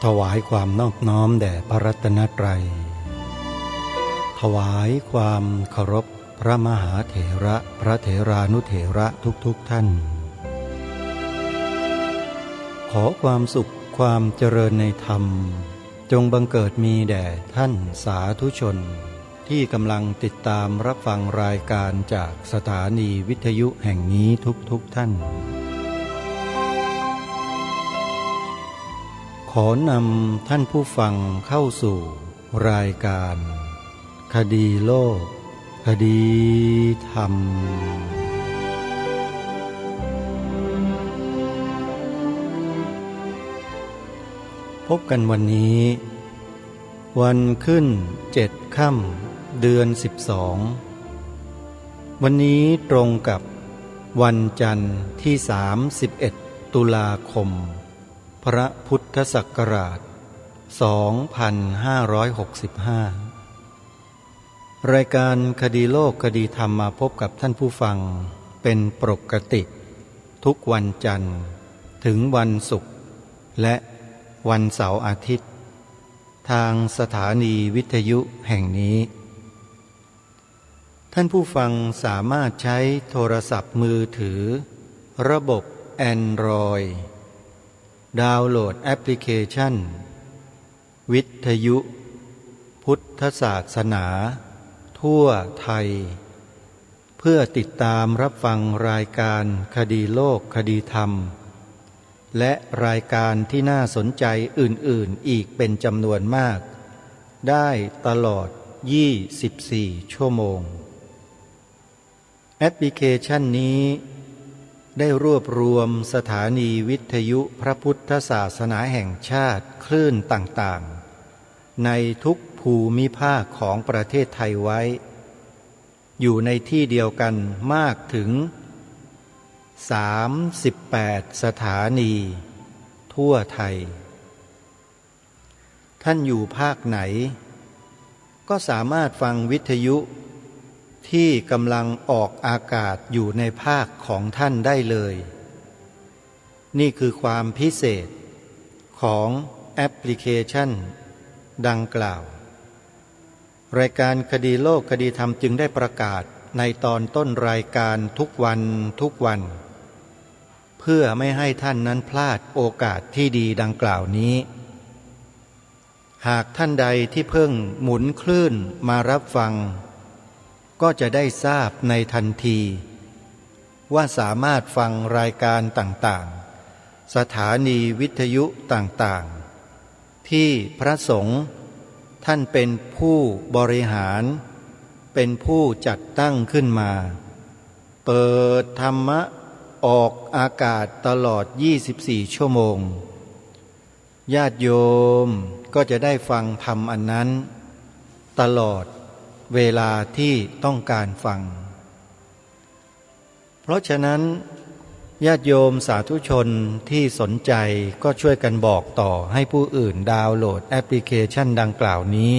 ถวายความนอบน้อมแด่พระรัตนตรัยถวายความเคารพพระมหาเถระพระเถรานุเถระทุกท่านขอความสุขความเจริญในธรรมจงบังเกิดมีแด่ท่านสาธุชนที่กำลังติดตามรับฟังรายการจากสถานีวิทยุแห่งนี้ทุกท่านขอนำท่านผู้ฟังเข้าสู่รายการคดีโลกคดีธรรมพบกันวันนี้วันขึ้น7 ค่ำเดือน12วันนี้ตรงกับวันจันทร์ที่31 ตุลาคมพระพุทธศักราช2565รายการคดีโลกคดีธรรมมาพบกับท่านผู้ฟังเป็นปกติทุกวันจันทร์ถึงวันศุกร์และวันเสาร์อาทิตย์ทางสถานีวิทยุแห่งนี้ท่านผู้ฟังสามารถใช้โทรศัพท์มือถือระบบ Android ดาวน์โหลดแอปพลิเคชันวิทยุพุทธศาสนาทั่วไทยเพื่อติดตามรับฟังรายการคดีโลกคดีธรรมและรายการที่น่าสนใจอื่นๆอีกเป็นจำนวนมากได้ตลอด24 ชั่วโมงแอปพลิเคชันนี้ได้รวบรวมสถานีวิทยุพระพุทธศาสนาแห่งชาติคลื่นต่างๆในทุกภูมิภาคของประเทศไทยไว้อยู่ในที่เดียวกันมากถึง38 สถานีทั่วไทยท่านอยู่ภาคไหนก็สามารถฟังวิทยุที่กำลังออกอากาศอยู่ในภาคของท่านได้เลยนี่คือความพิเศษของแอปพลิเคชันดังกล่าวรายการคดีโลกคดีธรรมจึงได้ประกาศในตอนต้นรายการทุกวันเพื่อไม่ให้ท่านนั้นพลาดโอกาสที่ดีดังกล่าวนี้หากท่านใดที่เพิ่งหมุนคลื่นมารับฟังก็จะได้ทราบในทันทีว่าสามารถฟังรายการต่างๆสถานีวิทยุต่างๆที่พระสงฆ์ท่านเป็นผู้บริหารเป็นผู้จัดตั้งขึ้นมาเปิดธรรมะออกอากาศตลอด24 ชั่วโมงญาติโยมก็จะได้ฟังธรรมอันนั้นตลอดเวลาที่ต้องการฟังเพราะฉะนั้นญาติโยมสาธุชนที่สนใจก็ช่วยกันบอกต่อให้ผู้อื่นดาวน์โหลดแอปพลิเคชันดังกล่าวนี้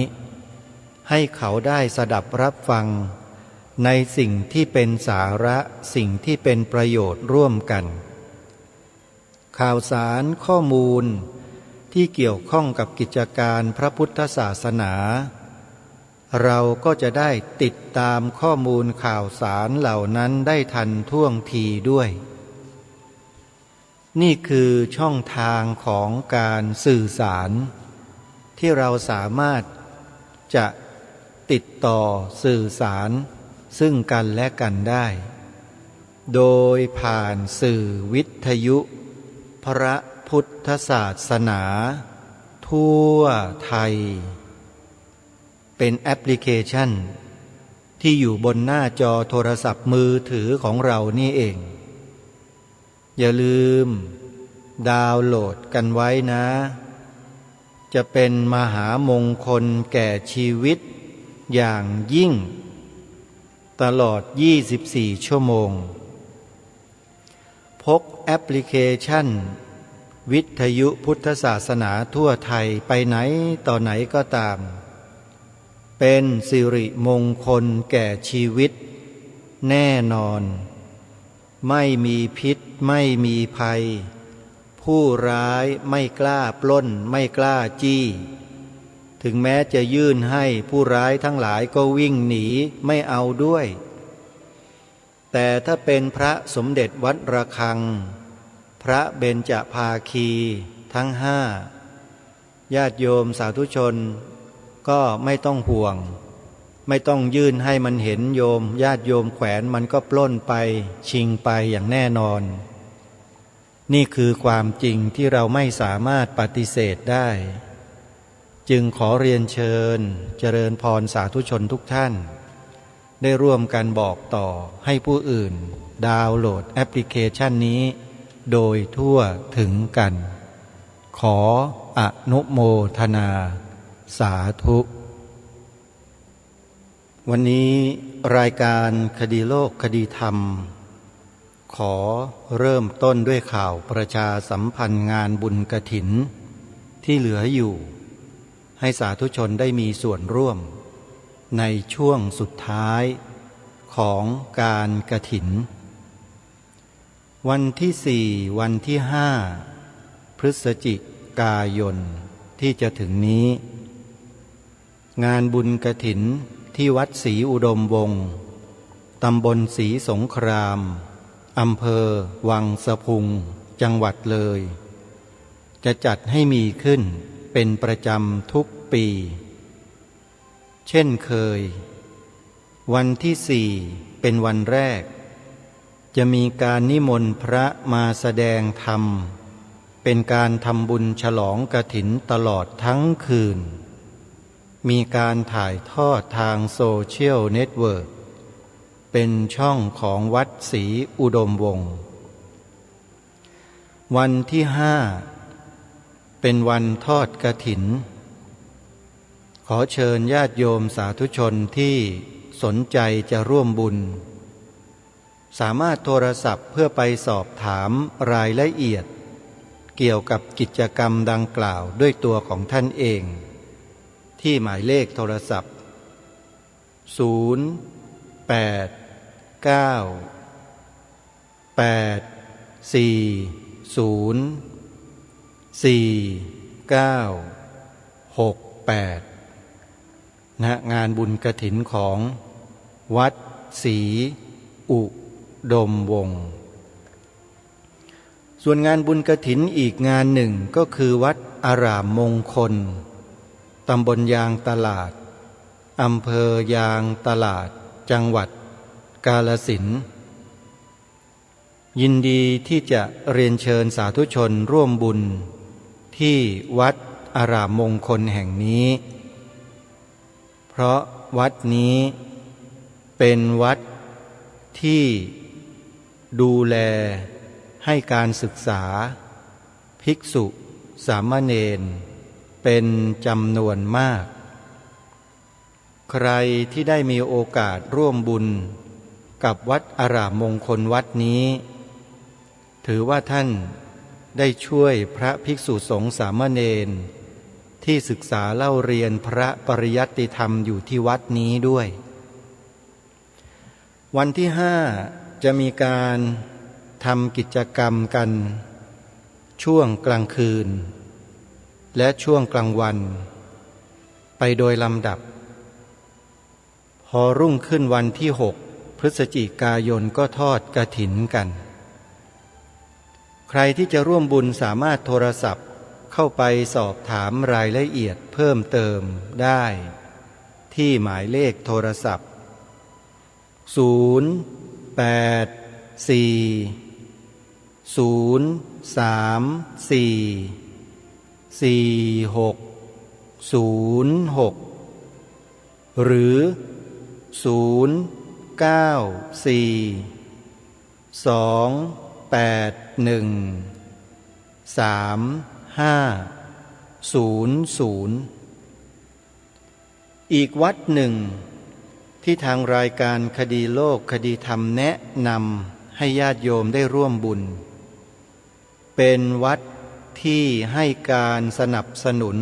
ให้เขาได้สดับรับฟังในสิ่งที่เป็นสาระสิ่งที่เป็นประโยชน์ร่วมกันข่าวสารข้อมูลที่เกี่ยวข้องกับกิจการพระพุทธศาสนาเราก็จะได้ติดตามข้อมูลข่าวสารเหล่านั้นได้ทันท่วงทีด้วยนี่คือช่องทางของการสื่อสารที่เราสามารถจะติดต่อสื่อสารซึ่งกันและกันได้โดยผ่านสื่อวิทยุพระพุทธศาสนาทั่วไทยเป็นแอปพลิเคชันที่อยู่บนหน้าจอโทรศัพท์มือถือของเรานี่เองอย่าลืมดาวน์โหลดกันไว้นะจะเป็นมหามงคลแก่ชีวิตอย่างยิ่งตลอด24 ชั่วโมงพกแอปพลิเคชันวิทยุพุทธศาสนาทั่วไทยไปไหนต่อไหนก็ตามเป็นสิริมงคลแก่ชีวิตแน่นอน ไม่มีพิษไม่มีภัย ผู้ร้ายไม่กล้าปล้นไม่กล้าจี้ถึงแม้จะยื่นให้ผู้ร้ายทั้งหลายก็วิ่งหนีไม่เอาด้วยแต่ถ้าเป็นพระสมเด็จวัดระฆังพระเบญจภาคีทั้งห้าญาติโยมสาธุชนก็ไม่ต้องห่วงไม่ต้องยื่นให้มันเห็นโยมญาติโยมแขวนมันก็ปล้นไปชิงไปอย่างแน่นอนนี่คือความจริงที่เราไม่สามารถปฏิเสธได้จึงขอเรียนเชิญเจริญพรสาธุชนทุกท่านได้ร่วมกันบอกต่อให้ผู้อื่นดาวน์โหลดแอปพลิเคชันนี้โดยทั่วถึงกันขออนุโมทนาสาธุวันนี้รายการคดีโลกคดีธรรมขอเริ่มต้นด้วยข่าวประชาสัมพันธ์งานบุญกฐินที่เหลืออยู่ให้สาธุชนได้มีส่วนร่วมในช่วงสุดท้ายของการกฐินวันที่4วันที่5พฤศจิกายนที่จะถึงนี้งานบุญกฐินที่วัดศรีอุดมวงศ์ตำบลศรีสงครามอำเภอวังสะพุงจังหวัดเลยจะจัดให้มีขึ้นเป็นประจำทุกปีเช่นเคยวันที่4เป็นวันแรกจะมีการนิมนต์พระมาแสดงธรรมเป็นการทำบุญฉลองกฐินตลอดทั้งคืนมีการถ่ายทอดทางโซเชียลเน็ตเวิร์กเป็นช่องของวัดศรีอุดมวงศ์วันที่5เป็นวันทอดกฐินขอเชิญญาติโยมสาธุชนที่สนใจจะร่วมบุญสามารถโทรศัพท์เพื่อไปสอบถามรายละเอียดเกี่ยวกับกิจกรรมดังกล่าวด้วยตัวของท่านเองที่หมายเลขโทรศัพท์0898404968งานบุญกฐินของวัดศรีอุดมวงศ์ส่วนงานบุญกฐินอีกงานหนึ่งก็คือวัดอารามมงคลตำบลยางตลาดอำเภอยางตลาดจังหวัดกาฬสินธุ์ยินดีที่จะเรียนเชิญสาธุชนร่วมบุญที่วัดอารามมงคลแห่งนี้เพราะวัดนี้เป็นวัดที่ดูแลให้การศึกษาภิกษุสามเณรเป็นจำนวนมากใครที่ได้มีโอกาสร่วมบุญกับวัดอารามมงคลวัดนี้ถือว่าท่านได้ช่วยพระภิกษุสงฆ์สามเณรที่ศึกษาเล่าเรียนพระปริยัติธรรมอยู่ที่วัดนี้ด้วยวันที่5จะมีการทำกิจกรรมกันช่วงกลางคืนและช่วงกลางวันไปโดยลำดับพอรุ่งขึ้นวันที่6พฤศจิกายนก็ทอดกฐินกันใครที่จะร่วมบุญสามารถโทรศัพท์เข้าไปสอบถามรายละเอียดเพิ่มเติมได้ที่หมายเลขโทรศัพท์084-034-4606หรือ094-281-3500อีกวัดหนึ่งที่ทางรายการคดีโลกคดีธรรมแนะนำให้ญาติโยมได้ร่วมบุญเป็นวัดที่ให้การสนับสนุน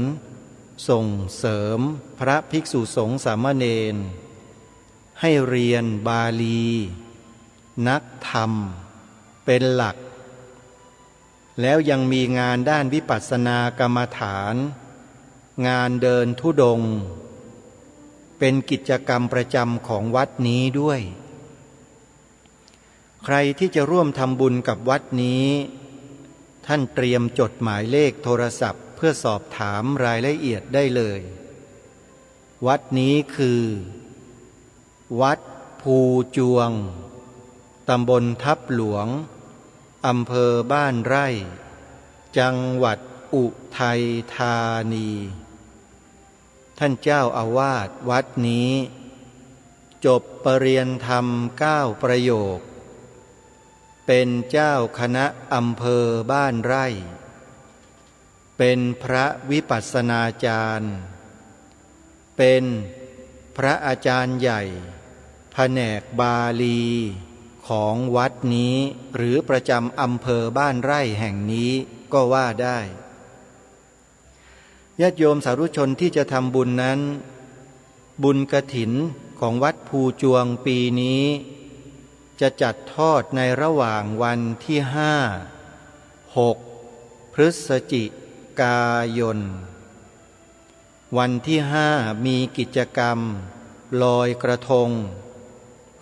ส่งเสริมพระภิกษุสงฆ์สามเณรให้เรียนบาลีนักธรรมเป็นหลัก แล้วยังมีงานด้านวิปัสสนากรรมฐาน งานเดินธุดงค์เป็นกิจกรรมประจำของวัดนี้ด้วย ใครที่จะร่วมทำบุญกับวัดนี้ท่านเตรียมจดหมายเลขโทรศัพท์เพื่อสอบถามรายละเอียดได้เลย วัดนี้คือ วัดภูจวงตำบลทับหลวงอำเภอบ้านไร่จังหวัดอุทัยธานีท่านเจ้าอาวาสวัดนี้จบปริญญาธรรม9 ประโยคเป็นเจ้าคณะอำเภอบ้านไร่เป็นพระวิปัสสนาจารย์เป็นพระอาจารย์ใหญ่แผนกบาลีของวัดนี้หรือประจำอำเภอบ้านไร่แห่งนี้ก็ว่าได้ญาติโยมสาธุชนที่จะทำบุญนั้นบุญกฐินของวัดภูจวงปีนี้จะจัดทอดในระหว่างวันที่5-6 พฤศจิกายนวันที่5มีกิจกรรมลอยกระทง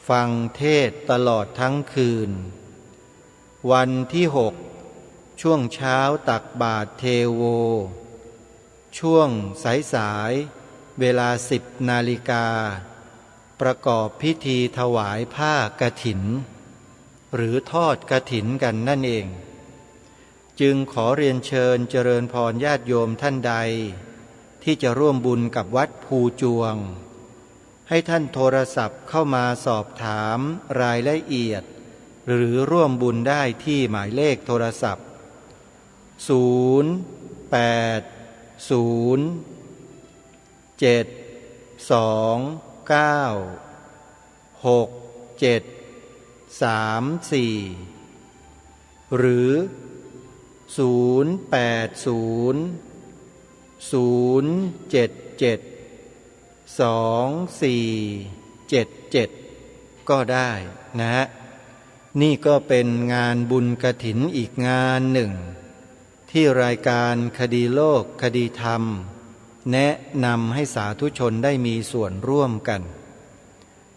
ฟังเทศน์ตลอดทั้งคืนวันที่6ช่วงเช้าตักบาตรเทโวช่วงสายเวลา10 นาฬิกาประกอบพิธีถวายผ้ากฐินหรือทอดกฐินกันนั่นเองจึงขอเรียนเชิญเจริญพรญาติโยมท่านใดที่จะร่วมบุญกับวัดภูจวงให้ท่านโทรศัพท์เข้ามาสอบถามรายละเอียดหรือร่วมบุญได้ที่หมายเลขโทรศัพท์080-729-6734หรือ080-077-2477ก็ได้นะฮะนี่ก็เป็นงานบุญกฐินอีกงานหนึ่งที่รายการคดีโลกคดีธรรมแนะนำให้สาธุชนได้มีส่วนร่วมกัน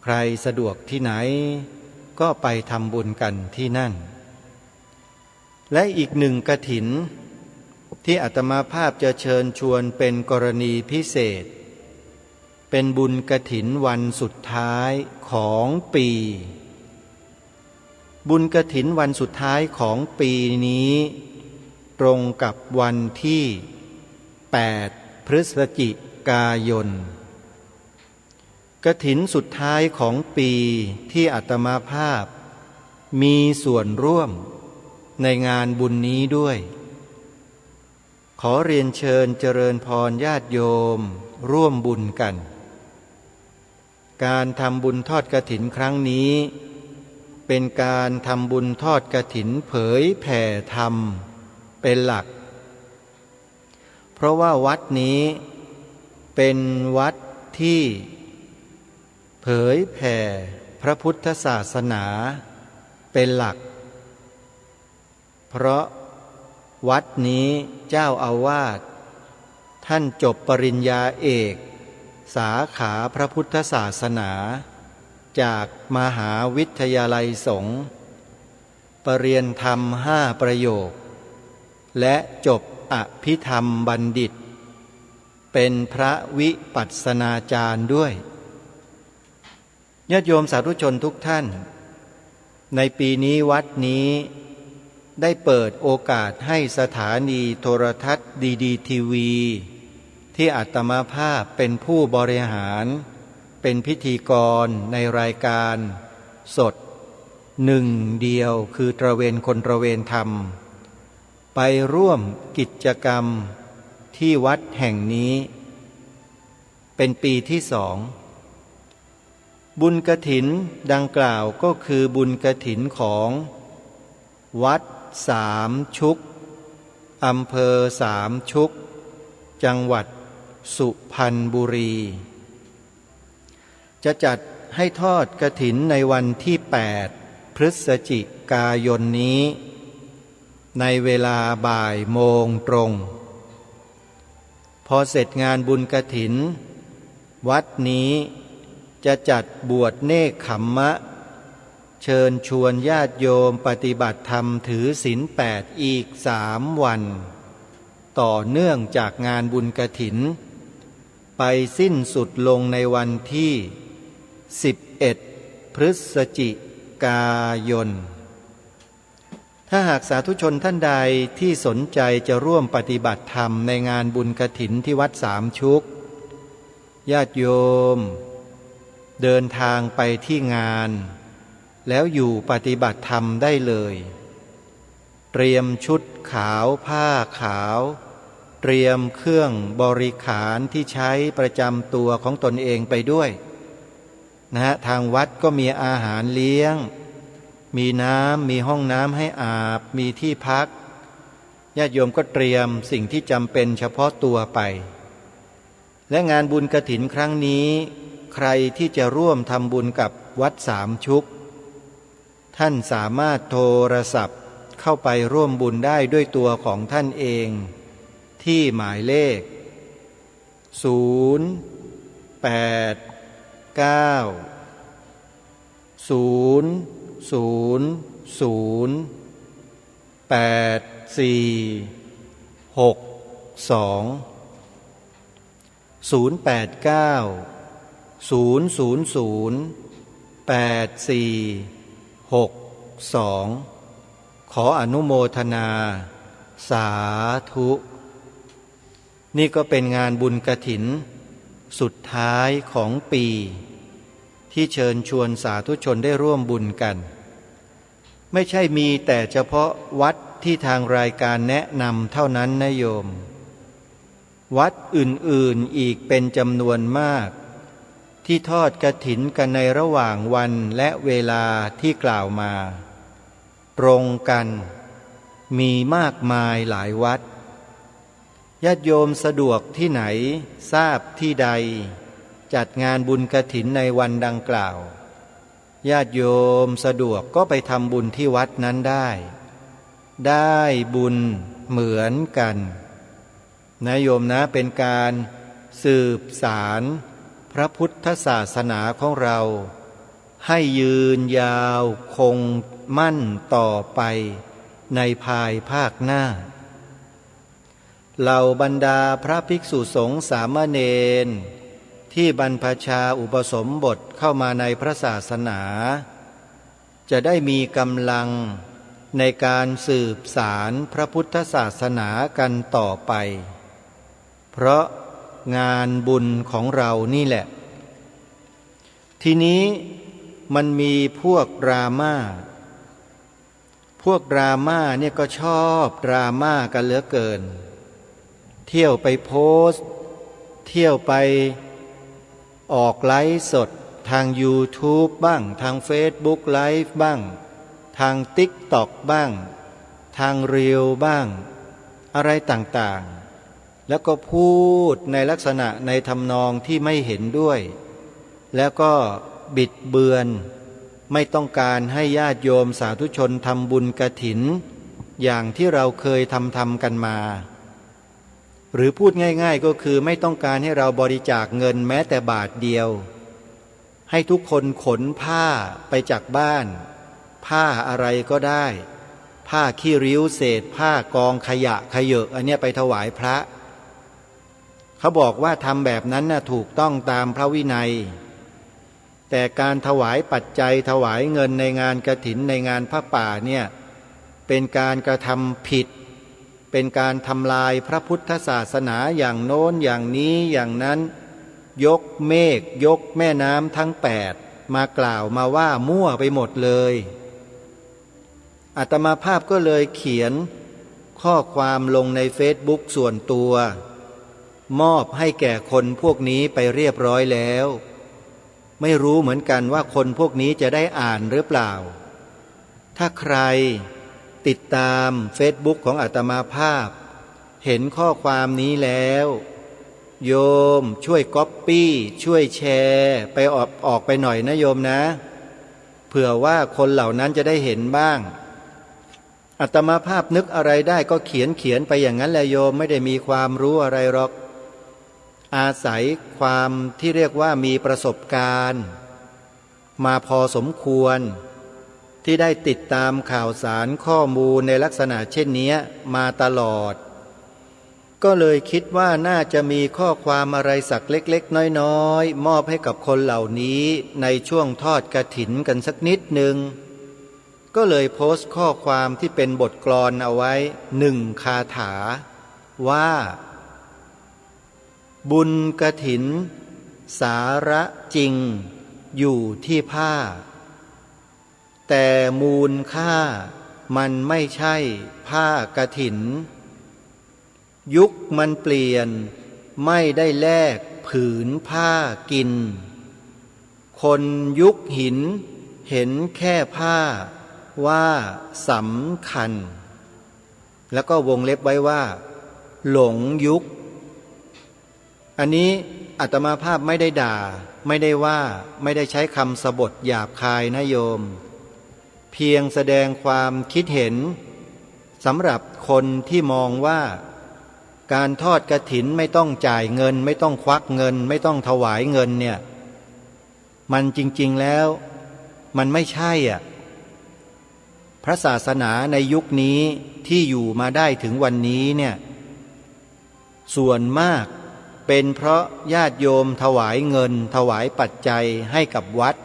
ใครสะดวกที่ไหนก็ไปทำบุญกันที่นั่นและอีกหนึ่งกฐินที่อาตมาภาพจะเชิญชวนเป็นกรณีพิเศษเป็นบุญกฐินวันสุดท้ายของปีบุญกฐินวันสุดท้ายของปีนี้ตรงกับวันที่8 พฤศจิกายนกฐินสุดท้ายของปีที่อาตมาภาพมีส่วนร่วมในงานบุญนี้ด้วยขอเรียนเชิญเจริญพรญาติโยมร่วมบุญกันการทำบุญทอดกฐินครั้งนี้เป็นการทำบุญทอดกฐินเผยแผ่ธรรมเป็นหลักเพราะว่าวัดนี้เป็นวัดที่เผยแผ่พระพุทธศาสนาเป็นหลักเพราะวัดนี้เจ้าอาวาสท่านจบปริญญาเอกสาขาพระพุทธศาสนาจากมหาวิทยาลัยสงฆ์ปรริญญาธรรม5 ประโยคและจบอภิธรรมบัณฑิตเป็นพระวิปัสสนาจารย์ด้วยญาติโยมสาธุชนทุกท่านในปีนี้วัดนี้ได้เปิดโอกาสให้สถานีโทรทัศน์ดีทีวีที่อาตมาภาพเป็นผู้บริหารเป็นพิธีกรในรายการสดหนึ่งเดียวคือตระเวนคนตระเวนธรรมไปร่วมกิจกรรมที่วัดแห่งนี้เป็นปีที่2บุญกฐินดังกล่าวก็คือบุญกฐินของวัดสามชุกอำเภอสามชุกจังหวัดสุพรรณบุรีจะจัดให้ทอดกฐินในวันที่8 พฤศจิกายนนี้ ในเวลาบ่ายโมงตรงพอเสร็จงานบุญกฐินวัดนี้จะจัดบวชเนกขัมมะเชิญชวนญาติโยมปฏิบัติธรรมถือศีล8อีก3 วันต่อเนื่องจากงานบุญกฐินไปสิ้นสุดลงในวันที่11 พฤศจิกายนถ้าหากสาธุชนท่านใดที่สนใจจะร่วมปฏิบัติธรรมในงานบุญกฐินที่วัดสามชุกญาติโยมเดินทางไปที่งานแล้วอยู่ปฏิบัติธรรมได้เลยเตรียมชุดขาวผ้าขาวเตรียมเครื่องบริขารที่ใช้ประจำตัวของตนเองไปด้วยทางวัดก็มีอาหารเลี้ยงมีน้ำมีห้องน้ำให้อาบมีที่พักญาติโยมก็เตรียมสิ่งที่จำเป็นเฉพาะตัวไปและงานบุญกฐินครั้งนี้ใครที่จะร่วมทำบุญกับวัดสามชุกท่านสามารถโทรศัพท์เข้าไปร่วมบุญได้ด้วยตัวของท่านเองที่หมายเลขขออนุโมทนาสาธุนี่ก็เป็นงานบุญกฐินสุดท้ายของปีที่เชิญชวนสาธุชนได้ร่วมบุญกันไม่ใช่มีแต่เฉพาะวัดที่ทางรายการแนะนำเท่านั้นนะโยมวัดอื่นๆอีกเป็นจำนวนมากที่ทอดกฐินกันในระหว่างวันและเวลาที่กล่าวมาตรงกันมีมากมายหลายวัดญาติโยมสะดวกที่ไหนทราบที่ใดจัดงานบุญกฐินในวันดังกล่าวญาติโยมสะดวกก็ไปทำบุญที่วัดนั้นได้บุญเหมือนกันนะโยมนะเป็นการสืบสารพระพุทธศาสนาของเราให้ยืนยาวคงมั่นต่อไปในภายภาคหน้าเหล่าบรรดาพระภิกษุสงฆ์สามเณรที่บรรพชาอุปสมบทเข้ามาในพระศาสนาจะได้มีกำลังในการสืบสารพระพุทธศาสนากันต่อไปเพราะงานบุญของเรานี่แหละทีนี้มันมีพวกดราม่าเนี่ยก็ชอบดราม่ากันเหลือเกินเที่ยวไปโพสต์เที่ยวไปออกไลฟ์สดทาง YouTube บ้างทาง Facebook ไลฟ์บ้างทาง TikTok บ้างทางเรียลบ้างอะไรต่างๆแล้วก็พูดในลักษณะในทำนองที่ไม่เห็นด้วยแล้วก็บิดเบือนไม่ต้องการให้ญาติโยมสาธุชนทำบุญกฐินอย่างที่เราเคยทำกันมาหรือพูดง่ายๆก็คือไม่ต้องการให้เราบริจาคเงินแม้แต่บาทเดียวให้ทุกคนขนผ้าไปจากบ้านผ้าอะไรก็ได้ผ้าขี้ริ้วเศษผ้ากองขยะขยะอันเนี้ยไปถวายพระเขาบอกว่าทำแบบนั้นน่ะถูกต้องตามพระวินัยแต่การถวายปัจจัยถวายเงินในงานกฐินในงานพระป่าเนี่ยเป็นการกระทำผิดเป็นการทำลายพระพุทธศาสนาอย่างโน้นอย่างนี้อย่างนั้นยกเมฆยกแม่น้ำทั้ง8มากล่าวมาว่ามั่วไปหมดเลยอาตมาภาพก็เลยเขียนข้อความลงในเฟซบุ๊กส่วนตัวมอบให้แก่คนพวกนี้ไปเรียบร้อยแล้วไม่รู้เหมือนกันว่าคนพวกนี้จะได้อ่านหรือเปล่าถ้าใครติดตามเฟซบุ๊กของอาตมาภาพเห็นข้อความนี้แล้วโยมช่วยก๊อปปี้ช่วยแชร์ไปออกไปหน่อยนะโยมนะเผื่อว่าคนเหล่านั้นจะได้เห็นบ้าง อาตมาภาพนึกอะไรได้ก็เขียนไปอย่างนั้นแหละโยมไม่ได้มีความรู้อะไรหรอกอาศัยความที่เรียกว่ามีประสบการณ์มาพอสมควรที่ได้ติดตามข่าวสารข้อมูลในลักษณะเช่นนี้มาตลอดก็เลยคิดว่าน่าจะมีข้อความอะไรสักเล็กๆน้อยๆมอบให้กับคนเหล่านี้ในช่วงทอดกฐินกันสักนิดหนึ่งก็เลยโพสต์ข้อความที่เป็นบทกลอนเอาไว้1 คาถาว่าบุญกฐินสาระจริงอยู่ที่ผ้าแต่มูลค่ามันไม่ใช่ผ้ากฐินยุคมันเปลี่ยนไม่ได้แลกผืนผ้ากินคนยุคหินเห็นแค่ผ้าว่าสำคัญแล้วก็วงเล็บไว้ว่าหลงยุคอันนี้อาตมาภาพไม่ได้ด่าไม่ได้ว่าไม่ได้ใช้คำสบถหยาบคายนะโยมเพียงแสดงความคิดเห็นสำหรับคนที่มองว่าการทอดกฐินไม่ต้องจ่ายเงินไม่ต้องควักเงินไม่ต้องถวายเงินเนี่ยมันจริงๆแล้วมันไม่ใช่พระศาสนาในยุคนี้ที่อยู่มาได้ถึงวันนี้เนี่ยส่วนมากเป็นเพราะญาติโยมถวายเงินถวายปัจจัยให้กับวัด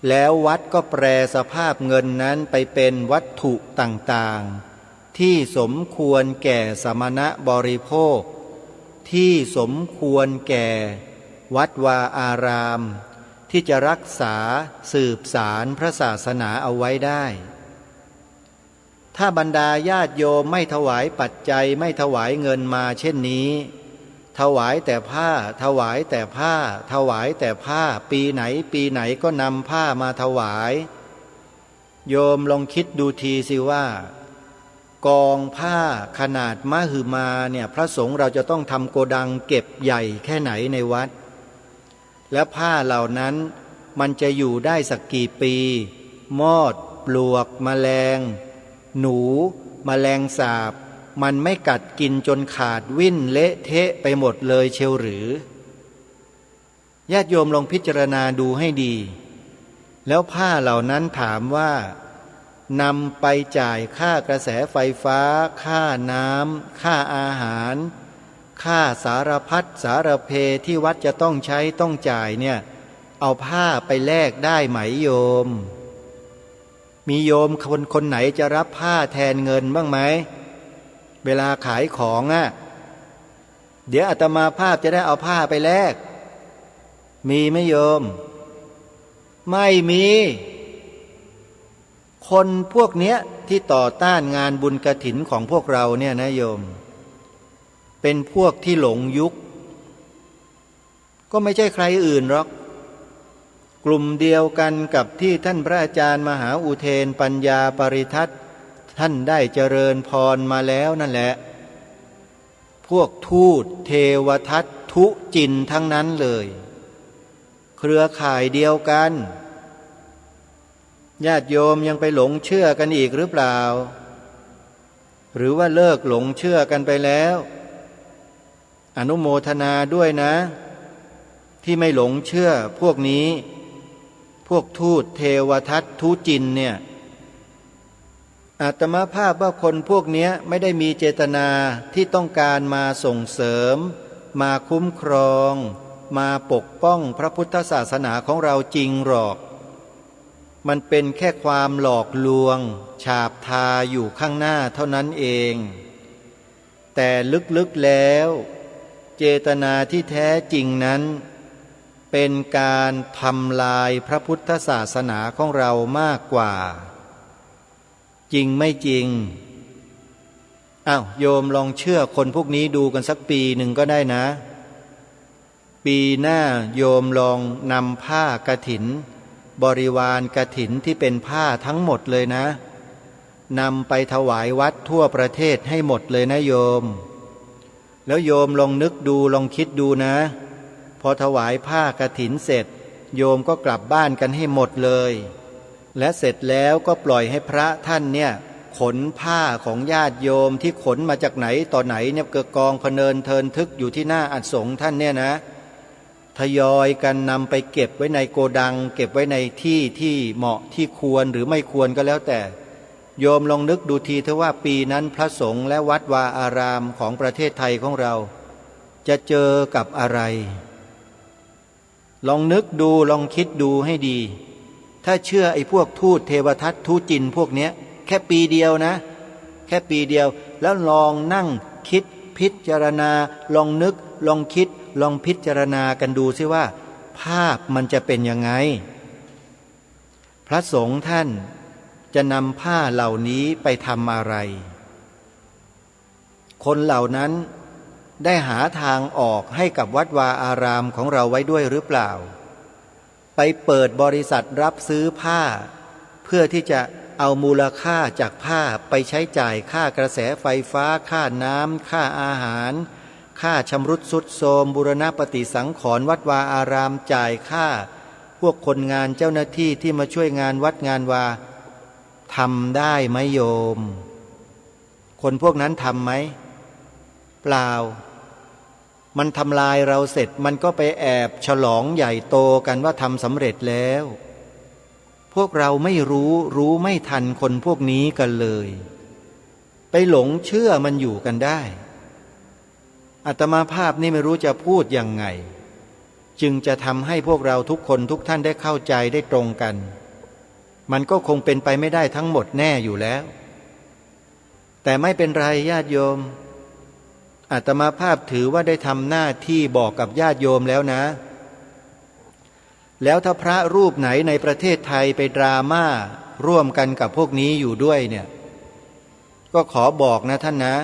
แล้ววัดก็แปลสภาพเงินนั้นไปเป็นวัตถุต่างๆที่สมควรแก่สมณะบริโภคที่สมควรแก่วัดวาอารามที่จะรักษาสืบสารพระศาสนาเอาไว้ได้ถ้าบรรดาญาติโยมไม่ถวายปัจจัยไม่ถวายเงินมาเช่นนี้ถวายแต่ผ้าถวายแต่ผ้าถวายแต่ผ้าปีไหนก็นำผ้ามาถวายโยมลองคิดดูทีสิว่ากองผ้าขนาดมหึมาเนี่ยพระสงฆ์เราจะต้องทำโกดังเก็บใหญ่แค่ไหนในวัดและผ้าเหล่านั้นมันจะอยู่ได้สักกี่ปีมอดปลวกแมลงหนูแมลงสาบมันไม่กัดกินจนขาดวิ่นเละเทะไปหมดเลยเชียวหรือญาติโยมลองพิจารณาดูให้ดีแล้วผ้าเหล่านั้นถามว่านำไปจ่ายค่ากระแสไฟฟ้าค่าน้ำค่าอาหารค่าสารพัดสารเพที่วัดจะต้องใช้ต้องจ่ายเนี่ยเอาผ้าไปแลกได้ไหมโยมมีโยมคนไหนจะรับผ้าแทนเงินบ้างไหมเวลาขายของเดี๋ยวอาตมาภาพจะได้เอาผ้าไปแลกมีไหมโยมไม่มีคนพวกเนี้ยที่ต่อต้านงานบุญกฐินของพวกเราเนี่ยนะโยมเป็นพวกที่หลงยุคก็ไม่ใช่ใครอื่นหรอกกลุ่มเดียวกันกับที่ท่านพระอาจารย์มหาอุเทนปัญญาปริทัตท่านได้เจริญพรมาแล้วนั่นแหละพวกทูตเทวทัตทุจินทั้งนั้นเลยเครือข่ายเดียวกันญาติโยมยังไปหลงเชื่อกันอีกหรือเปล่าหรือว่าเลิกหลงเชื่อกันไปแล้วอนุโมทนาด้วยนะที่ไม่หลงเชื่อพวกนี้พวกทูตเทวทัตทุจินเนี่ยอาตมาภาพว่าคนพวกนี้ไม่ได้มีเจตนาที่ต้องการมาส่งเสริมมาคุ้มครองมาปกป้องพระพุทธศาสนาของเราจริงหรอกมันเป็นแค่ความหลอกลวงฉาบทาอยู่ข้างหน้าเท่านั้นเองแต่ลึกๆแล้วเจตนาที่แท้จริงนั้นเป็นการทำลายพระพุทธศาสนาของเรามากกว่าจริงไม่จริงโยมลองเชื่อคนพวกนี้ดูกันสักปีหนึ่งก็ได้นะปีหน้าโยมลองนำผ้ากฐินบริวารกฐินที่เป็นผ้าทั้งหมดเลยนะนำไปถวายวัดทั่วประเทศให้หมดเลยนะโยมแล้วโยมลองนึกดูลองคิดดูนะพอถวายผ้ากฐินเสร็จโยมก็กลับบ้านกันให้หมดเลยและเสร็จแล้วก็ปล่อยให้พระท่านเนี่ย ขนผ้าของญาติโยมที่ขนมาจากไหนต่อไหนเนี่ยเกิดกองพเนินเทินทึกอยู่ที่หน้าอัสงฆ์ท่านเนี่ยนะทยอยกันนำไปเก็บไว้ในโกดังเก็บไว้ในที่ที่เหมาะที่ควรหรือไม่ควรก็แล้วแต่โยมลองนึกดูทีเถอะว่าปีนั้นพระสงฆ์และวัดวาอารามของประเทศไทยของเราจะเจอกับอะไรลองนึกดูลองคิดดูให้ดีถ้าเชื่อไอ้พวกทูตเทวทัตทูตจินพวกเนี้ยแค่ปีเดียวนะแค่ปีเดียวแล้วลองนั่งคิดพิจารณาลองนึกลองคิดลองพิจารณากันดูซิว่าภาพมันจะเป็นยังไงพระสงฆ์ท่านจะนำผ้าเหล่านี้ไปทำอะไรคนเหล่านั้นได้หาทางออกให้กับวัดวาอารามของเราไว้ด้วยหรือเปล่าไปเปิดบริษัทรับซื้อผ้าเพื่อที่จะเอามูลค่าจากผ้าไปใช้จ่ายค่ากระแสไฟฟ้าค่าน้ำค่าอาหารค่าชำรุดทรุดโทรมบูรณปฏิสังขรณ์วัดวาอารามจ่ายค่าพวกคนงานเจ้าหน้าที่ที่มาช่วยงานวัดงานวาทำได้ไหมโยมคนพวกนั้นทำไหมเปล่ามันทำลายเราเสร็จมันก็ไปแอบฉลองใหญ่โตกันว่าทำสำเร็จแล้วพวกเราไม่รู้ไม่ทันคนพวกนี้กันเลยไปหลงเชื่อมันอยู่กันได้อาตมาภาพนี่ไม่รู้จะพูดยังไงจึงจะทำให้พวกเราทุกคนทุกท่านได้เข้าใจได้ตรงกันมันก็คงเป็นไปไม่ได้ทั้งหมดแน่อยู่แล้วแต่ไม่เป็นไรญาติโยมอาตมาภาพถือว่าได้ทำหน้าที่บอกกับญาติโยมแล้วนะแล้วถ้าพระรูปไหนในประเทศไทยไปดราม่าร่วมกันกับพวกนี้อยู่ด้วยเนี่ยก็ขอบอกนะท่านนะ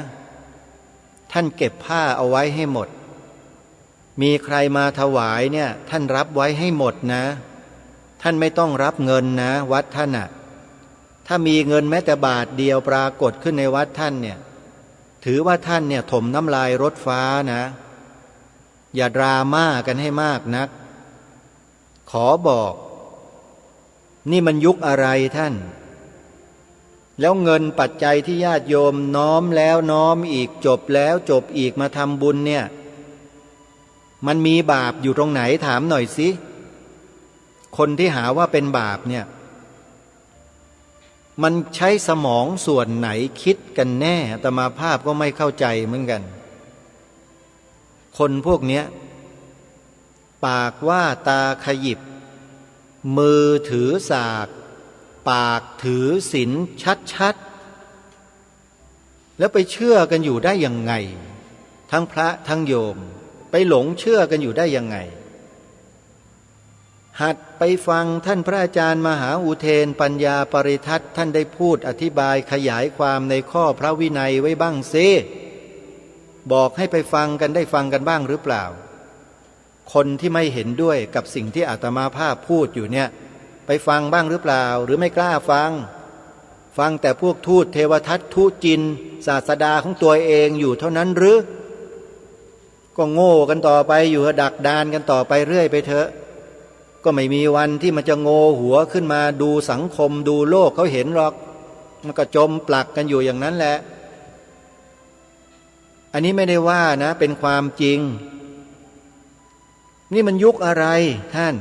ท่านเก็บผ้าเอาไว้ให้หมดมีใครมาถวายเนี่ยท่านรับไว้ให้หมดนะท่านไม่ต้องรับเงินนะวัดท่านน่ะถ้ามีเงินแม้แต่บาทเดียวปรากฏขึ้นในวัดท่านเนี่ยถือว่าท่านเนี่ยถมน้ำลายรถฟ้านะอย่าดราม่ากันให้มากนักขอบอกนี่มันยุคอะไรท่านแล้วเงินปัจจัยที่ญาติโยมน้อมแล้วน้อมอีกจบแล้วจบอีกมาทำบุญเนี่ยมันมีบาปอยู่ตรงไหนถามหน่อยสิคนที่หาว่าเป็นบาปเนี่ยมันใช้สมองส่วนไหนคิดกันแน่อาตมาภาพก็ไม่เข้าใจเหมือนกันคนพวกเนี้ยปากว่าตาขยิบมือถือสากปากถือศีลชัดๆแล้วไปเชื่อกันอยู่ได้ยังไงทั้งพระทั้งโยมไปหลงเชื่อกันอยู่ได้ยังไงหัดไปฟังท่านพระอาจารย์มหาอุเทนปัญญาปริทัศน์ท่านได้พูดอธิบายขยายความในข้อพระวินัยไว้บ้างซิบอกให้ไปฟังกันได้ฟังกันบ้างหรือเปล่าคนที่ไม่เห็นด้วยกับสิ่งที่อาตมาภาพพูดอยู่เนี่ยไปฟังบ้างหรือเปล่าหรือไม่กล้าฟังแต่พวกทูตเทวทัตทูตจินศาสดาของตัวเองอยู่เท่านั้นหรือก็โง่กันต่อไปอยู่ดักดานกันต่อไปเรื่อยไปเถอะก็ไม่มีวันที่มันจะโง่หัวขึ้นมาดูสังคมดูโลกเขาเห็นหรอกมันก็จมปลักกันอยู่อย่างนั้นแหละอันนี้ไม่ได้ว่านะเป็นความจริงนี่มันยุคอะไรท่าน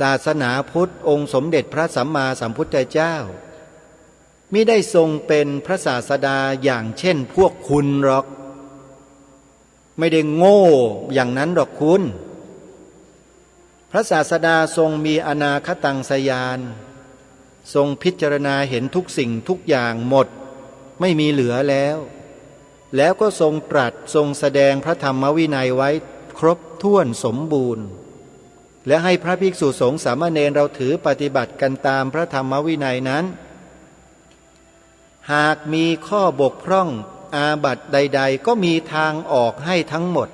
ศาสนาพุทธองค์สมเด็จพระสัมมาสัมพุทธเจ้ามิได้ทรงเป็นพระศาสดาอย่างเช่นพวกคุณหรอกไม่ได้โง่อย่างนั้นหรอกคุณพระศาสดาทรงมีอนาคตังสยานทรงพิจารณาเห็นทุกสิ่งทุกอย่างหมดไม่มีเหลือแล้วก็ทรงตรัสทรงแสดงพระธรรมวินัยไว้ครบถ้วนสมบูรณ์และให้พระภิกษุสงฆ์สามเณรเราถือปฏิบัติกันตามพระธรรมวินัยนั้นหากมีข้อบกพร่องอาบัติใดๆก็มีทางออกให้ทั้งหมด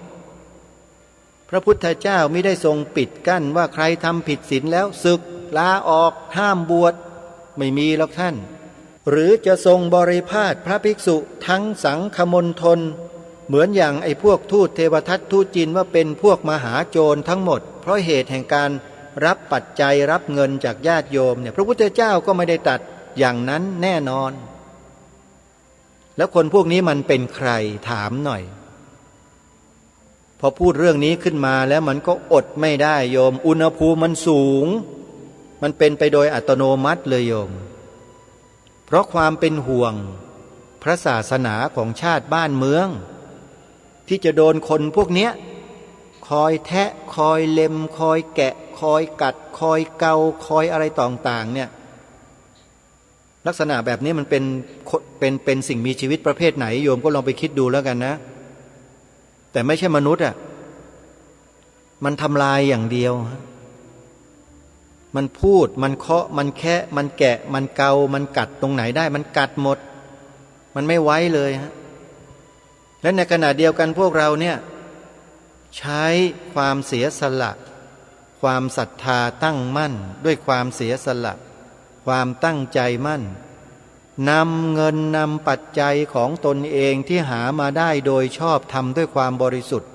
พระพุทธเจ้าไม่ได้ทรงปิดกั้นว่าใครทำผิดศีลแล้วสึกลาออกห้ามบวชไม่มีหรอกท่านหรือจะทรงบริพาทพระภิกษุทั้งสังฆมณฑลเหมือนอย่างไอ้พวกทูตเทวทัตทูตจีนว่าเป็นพวกมหาโจรทั้งหมดเพราะเหตุแห่งการรับปัจจัยรับเงินจากญาติโยมเนี่ยพระพุทธเจ้าก็ไม่ได้ตัด อย่างนั้นแน่นอน แล้วคนพวกนี้มันเป็นใครถามหน่อยพอพูดเรื่องนี้ขึ้นมาแล้วมันก็อดไม่ได้โยมอุณหภูมิมันสูงมันเป็นไปโดยอัตโนมัติเลยโยมเพราะความเป็นห่วงพระศาสนาของชาติบ้านเมืองที่จะโดนคนพวกเนี้ยคอยแทะคอยเล็มคอยแกะคอยกัดคอยเกาคอยอะไรต่างๆเนี่ยลักษณะแบบนี้มันเป็นสิ่งมีชีวิตประเภทไหนโยมก็ลองไปคิดดูแล้วกันนะแต่ไม่ใช่มนุษย์อ่ะมันทำลายอย่างเดียวมันพูดมันเคาะมันแคะมันแกะมันเกามันกัดตรงไหนได้มันกัดหมดมันไม่ไว้เลยฮะและในขณะเดียวกันพวกเราเนี่ยใช้ความเสียสละความศรัทธาตั้งมั่นด้วยความเสียสละความตั้งใจมั่นนำเงินนำปัจจัยของตนเองที่หามาได้โดยชอบทำด้วยความบริสุทธิ์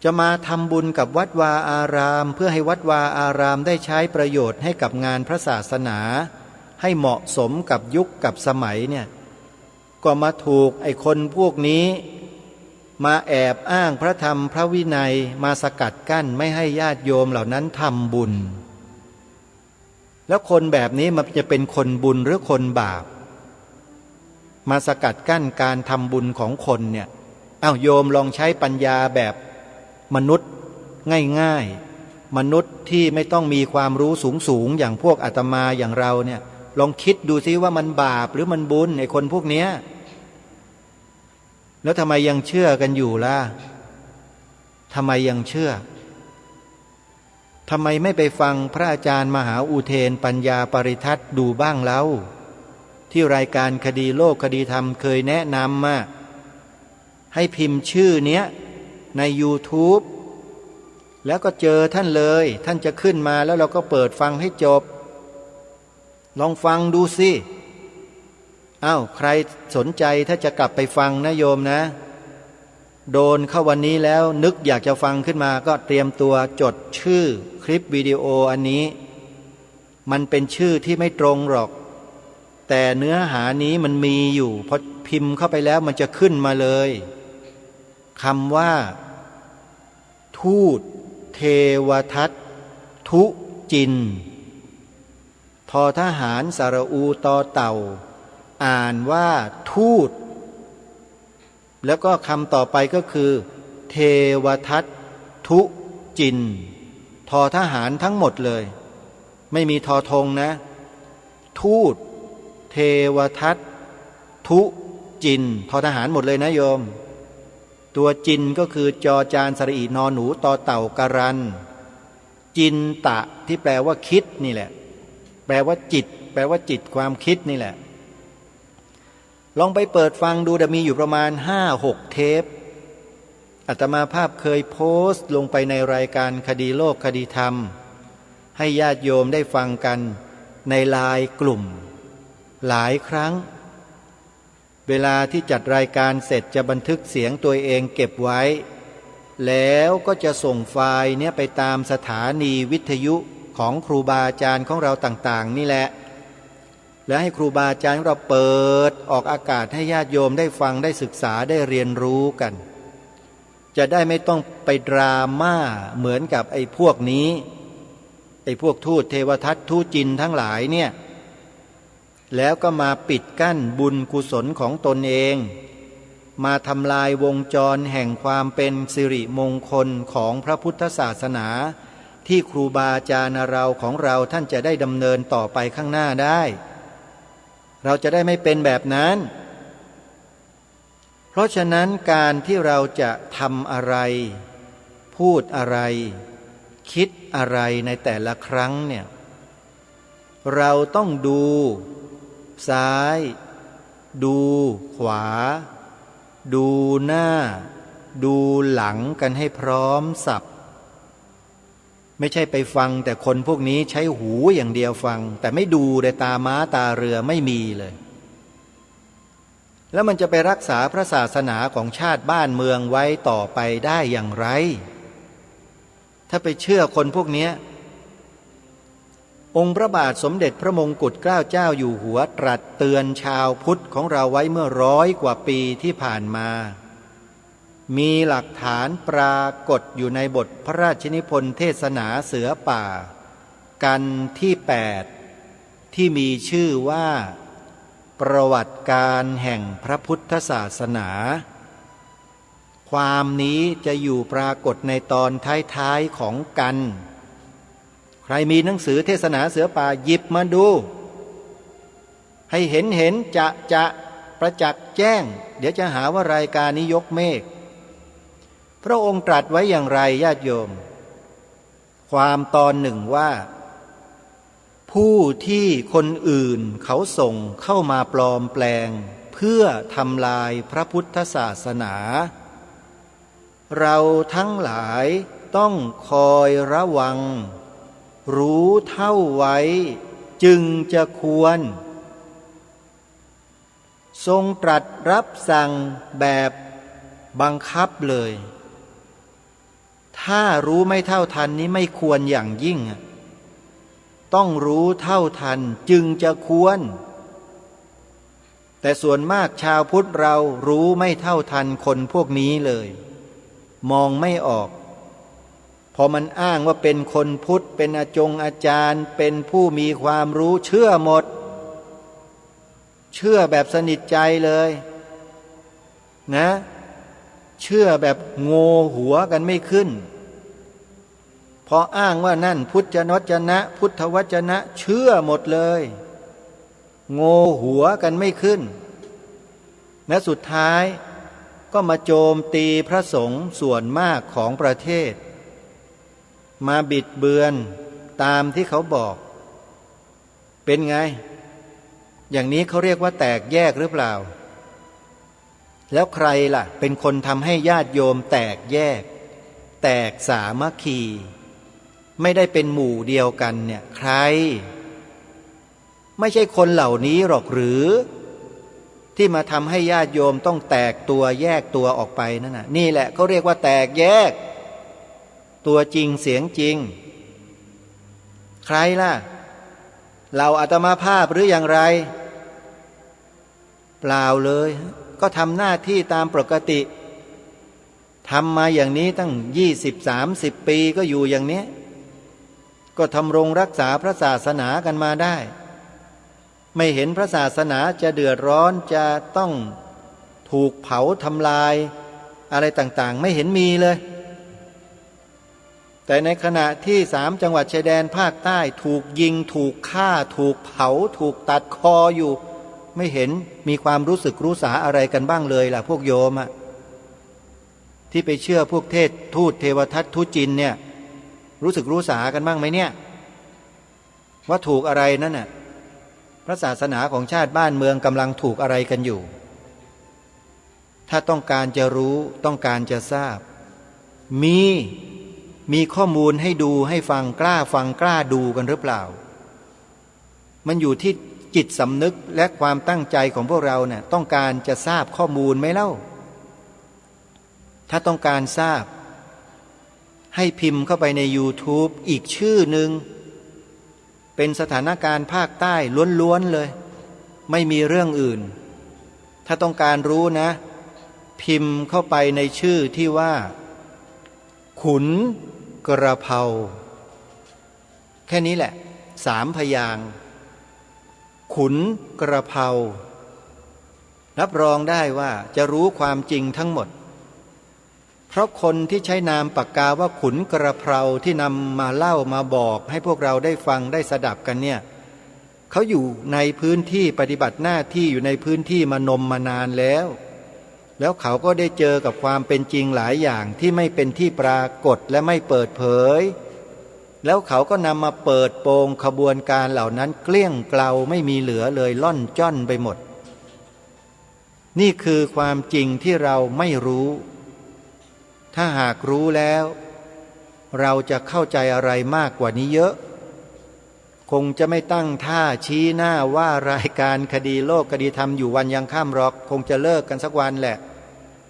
จะมาทำบุญกับวัดวาอารามเพื่อให้วัดวาอารามได้ใช้ประโยชน์ให้กับงานพระศาสนาให้เหมาะสมกับยุคกับสมัยเนี่ยก็มาถูกไอ้คนพวกนี้มาแอบอ้างพระธรรมพระวินัยมาสกัดกั้นไม่ให้ญาติโยมเหล่านั้นทำบุญแล้วคนแบบนี้มันจะเป็นคนบุญหรือคนบาปมาสกัดกั้นการทำบุญของคนเนี่ยโยมลองใช้ปัญญาแบบมนุษย์ง่ายๆมนุษย์ที่ไม่ต้องมีความรู้สูงอย่างพวกอาตมาอย่างเราเนี่ยลองคิดดูซิว่ามันบาปหรือมันบุญไอ้คนพวกเนี้ยแล้วทำไมยังเชื่อกันอยู่ล่ะทำไมยังเชื่อทำไมไม่ไปฟังพระอาจารย์มหาอุเทนปัญญาปริทัศน์ดูบ้างเล่าที่รายการคดีโลกคดีธรรมเคยแนะนำมาให้พิมพ์ชื่อเนี้ยใน YouTube แล้วก็เจอท่านเลยท่านจะขึ้นมาแล้วเราก็เปิดฟังให้จบลองฟังดูสิใครสนใจถ้าจะกลับไปฟังนะโยมนะโดนเข้าวันนี้แล้วนึกอยากจะฟังขึ้นมาก็เตรียมตัวจดชื่อคลิปวิดีโออันนี้มันเป็นชื่อที่ไม่ตรงหรอกแต่เนื้อหานี้มันมีอยู่พอพิมพ์เข้าไปแล้วมันจะขึ้นมาเลยคำว่าทูตเทวทัตทุจินทอทหารสระอูตอเต่าอ่านว่าทูตแล้วก็คำต่อไปก็คือเทวทัตทุจินทอทหารทั้งหมดเลยไม่มีทอธงนะทูตเทวทัตทุจินทอทหารหมดเลยนะโยมตัวจินก็คือจอจานสระอีนอหนูตอเต่าการันจินตะที่แปลว่าคิดนี่แหละแปลว่าจิตแปลว่าจิตความคิดนี่แหละลองไปเปิดฟังดูมีอยู่ประมาณ 5-6 เทปอาตมาภาพเคยโพสต์ลงไปในรายการคดีโลกคดีธรรมให้ญาติโยมได้ฟังกันในไลน์กลุ่มหลายครั้งเวลาที่จัดรายการเสร็จจะบันทึกเสียงตัวเองเก็บไว้แล้วก็จะส่งไฟล์เนี่ยไปตามสถานีวิทยุของครูบาอาจารย์ของเราต่างๆนี่แหละและให้ครูบาอาจารย์เราเปิดออกอากาศให้ญาติโยมได้ฟังได้ศึกษาได้เรียนรู้กันจะได้ไม่ต้องไปดราม่าเหมือนกับไอ้พวกนี้ไอ้พวกทูตเทวทัตทูตจินทั้งหลายเนี่ยแล้วก็มาปิดกั้นบุญกุศลของตนเองมาทำลายวงจรแห่งความเป็นสิริมงคลของพระพุทธศาสนาที่ครูบาอาจารย์เราของเราท่านจะได้ดำเนินต่อไปข้างหน้าได้เราจะได้ไม่เป็นแบบนั้นเพราะฉะนั้นการที่เราจะทำอะไรพูดอะไรคิดอะไรในแต่ละครั้งเนี่ยเราต้องดูซ้ายดูขวาดูหน้าดูหลังกันให้พร้อมสับไม่ใช่ไปฟังแต่คนพวกนี้ใช้หูอย่างเดียวฟังแต่ไม่ดูในตาม้าตาเรือไม่มีเลยแล้วมันจะไปรักษาพระศาสนาของชาติบ้านเมืองไว้ต่อไปได้อย่างไรถ้าไปเชื่อคนพวกนี้โอ องค์พระบาทสมเด็จพระมงกุฎเกล้าเจ้าอยู่หัวตรัสเตือนชาวพุทธของเราไว้เมื่อ100 กว่าปีที่ผ่านมามีหลักฐานปรากฏอยู่ในบทพระราชนิพนธ์เทศนาเสือป่ากันที่8ที่มีชื่อว่าประวัติการแห่งพระพุทธศาสนาความนี้จะอยู่ปรากฏในตอนท้ายๆของกันใครมีหนังสือเทศนาเสือป่าหยิบมาดูให้เห็นจะประจักษ์แจ้งเดี๋ยวจะหาว่ารายการนี้ยกเมฆพระองค์ตรัสไว้อย่างไรญาติโยมความตอนหนึ่งว่าผู้ที่คนอื่นเขาส่งเข้ามาปลอมแปลงเพื่อทำลายพระพุทธศาสนาเราทั้งหลายต้องคอยระวังรู้เท่าไว้จึงจะควรทรงตรัสรับสั่งแบบบังคับเลยถ้ารู้ไม่เท่าทันนี้ไม่ควรอย่างยิ่งต้องรู้เท่าทันจึงจะควรแต่ส่วนมากชาวพุทธเรารู้ไม่เท่าทันคนพวกนี้เลยมองไม่ออกพอมันอ้างว่าเป็นคนพุทธเป็นอาจารย์เป็นผู้มีความรู้เชื่อหมดเชื่อแบบสนิทใจเลยนะเชื่อแบบโง่หัวกันไม่ขึ้นพออ้างว่านั่นพุทธวจนะพุทธวจนะเชื่อหมดเลยโง่หัวกันไม่ขึ้นและสุดท้ายก็มาโจมตีพระสงฆ์ส่วนมากของประเทศมาบิดเบือนตามที่เขาบอกเป็นไงอย่างนี้เขาเรียกว่าแตกแยกหรือเปล่าแล้วใครล่ะเป็นคนทำให้ญาติโยมแตกแยกแตกสามัคคีไม่ได้เป็นหมู่เดียวกันเนี่ยใครไม่ใช่คนเหล่านี้หรอกหรือที่มาทำให้ญาติโยมต้องแตกตัวแยกตัวออกไปนั่นน่ะนี่แหละเขาเรียกว่าแตกแยกตัวจริงเสียงจริงใครล่ะเราอาตมาภาพหรืออย่างไรเปล่าเลยก็ทำหน้าที่ตามปกติทำมาอย่างนี้ตั้ง20-30 ปีก็อยู่อย่างนี้ก็ทำรงรักษาพระศาสนากันมาได้ไม่เห็นพระศาสนาจะเดือดร้อนจะต้องถูกเผาทำลายอะไรต่างๆไม่เห็นมีเลยแต่ในขณะที่3 จังหวัดชายแดนภาคใต้ถูกยิงถูกฆ่าถูกเผาถูกตัดคออยู่ไม่เห็นมีความรู้สึกรู้สาอะไรกันบ้างเลยล่ะพวกโยมอะที่ไปเชื่อพวกเทศทูตเทวทัตทุจินเนี่ยรู้สึกรู้สากันบ้างไหมเนี่ยว่าถูกอะไรนั่นน่ะพระศาสนาของชาติบ้านเมืองกำลังถูกอะไรกันอยู่ถ้าต้องการจะรู้ต้องการจะทราบมีข้อมูลให้ดูให้ฟังกล้าฟังกล้าดูกันหรือเปล่ามันอยู่ที่จิตสำนึกและความตั้งใจของพวกเราเนี่ยต้องการจะทราบข้อมูลไหมเล่าถ้าต้องการทราบให้พิมพ์เข้าไปใน YouTube อีกชื่อหนึ่งเป็นสถานการณ์ภาคใต้ล้วนๆเลยไม่มีเรื่องอื่นถ้าต้องการรู้นะพิมพ์เข้าไปในชื่อที่ว่าขุนกระเพราแค่นี้แหละ3 พยางค์ขุนกระเพรารับรองได้ว่าจะรู้ความจริงทั้งหมดเพราะคนที่ใช้นามปากกาว่าขุนกระเพราที่นำมาเล่ามาบอกให้พวกเราได้ฟังได้สดับกันเนี่ยเขาอยู่ในพื้นที่ปฏิบัติหน้าที่อยู่ในพื้นที่มานานแล้วเขาก็ได้เจอกับความเป็นจริงหลายอย่างที่ไม่เป็นที่ปรากฏและไม่เปิดเผยแล้วเขาก็นำมาเปิดโปงขบวนการเหล่านั้นเกลี้ยงเกลาไม่มีเหลือเลยล่อนจ้อนไปหมดนี่คือความจริงที่เราไม่รู้ถ้าหากรู้แล้วเราจะเข้าใจอะไรมากกว่านี้เยอะคงจะไม่ตั้งท่าชี้หน้าว่ารายการคดีโลกคดีธรรมอยู่วันยังค่ำหรอกคงจะเลิกกันสักวันแหละ